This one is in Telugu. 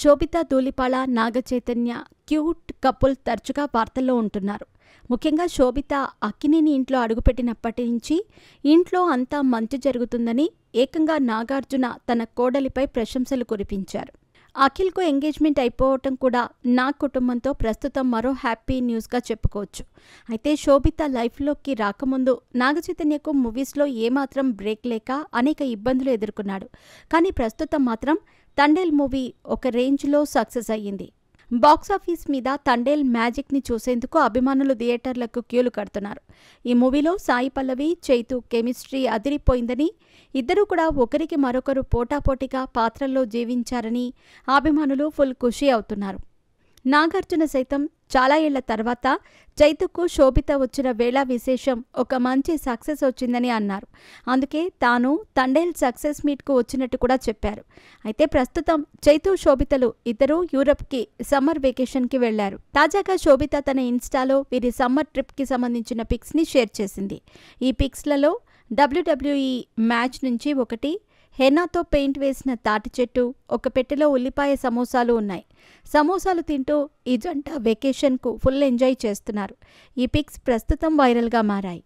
శోభిత ధూళిపాళ, నాగచైతన్య క్యూట్ కపుల్ తరచుగా వార్తల్లో ఉంటున్నారు. ముఖ్యంగా శోభిత అక్కినేని ఇంట్లో అడుగుపెట్టినప్పటి నుంచి ఇంట్లో అంతా మంచి జరుగుతుందని ఏకంగా నాగార్జున తన కోడలిపై ప్రశంసలు కురిపించారు. అఖిల్కు ఎంగేజ్మెంట్ అయిపోవటం కూడా నా కుటుంబంతో ప్రస్తుతం మరో హ్యాపీ న్యూస్గా చెప్పుకోవచ్చు. అయితే శోభిత లైఫ్లోకి రాకముందు నాగచైతన్యకు మూవీస్లో ఏమాత్రం బ్రేక్ లేక అనేక ఇబ్బందులు ఎదుర్కొన్నాడు. కానీ ప్రస్తుతం మాత్రం తండేల్ మూవీ ఒక రేంజ్లో సక్సెస్ అయ్యింది. బాక్సాఫీస్ మీద తండేల్ మ్యాజిక్ని చూసేందుకు అభిమానులు థియేటర్లకు క్యూలు కడుతున్నారు. ఈ మూవీలో సాయి పల్లవి, చైతు కెమిస్ట్రీ అదిరిపోయిందని, ఇద్దరూ కూడా ఒకరికి మరొకరు పోటాపోటీగా పాత్రల్లో జీవించారని అభిమానులు ఫుల్ ఖుషి అవుతున్నారు. నాగార్జున సైతం చాలా ఏళ్ల తర్వాత చైతుకు శోభిత వచ్చిన వేళ విశేషం ఒక మంచి సక్సెస్ వచ్చిందని అన్నారు. అందుకే తాను తండేల్ సక్సెస్ మీట్కు వచ్చినట్టు కూడా చెప్పారు. అయితే ప్రస్తుతం చైతు, శోభితలు ఇద్దరూ యూరప్కి సమ్మర్ వెకేషన్కి వెళ్లారు. తాజాగా శోభిత తన ఇన్స్టాలో వీరి సమ్మర్ ట్రిప్కి సంబంధించిన పిక్స్ని షేర్ చేసింది. ఈ పిక్స్లలో WWE మ్యాచ్ నుంచి ఒకటి, హెన్నాతో పెయింట్ వేసిన తాటి చెట్టు, ఒక పెట్టెలో ఉల్లిపాయ సమోసాలు ఉన్నాయి. సమోసాలు తింటూ ఈ జంట వెకేషన్కు ఫుల్ ఎంజాయ్ చేస్తున్నారు. ఈ పిక్స్ ప్రస్తుతం వైరల్గా మారాయి.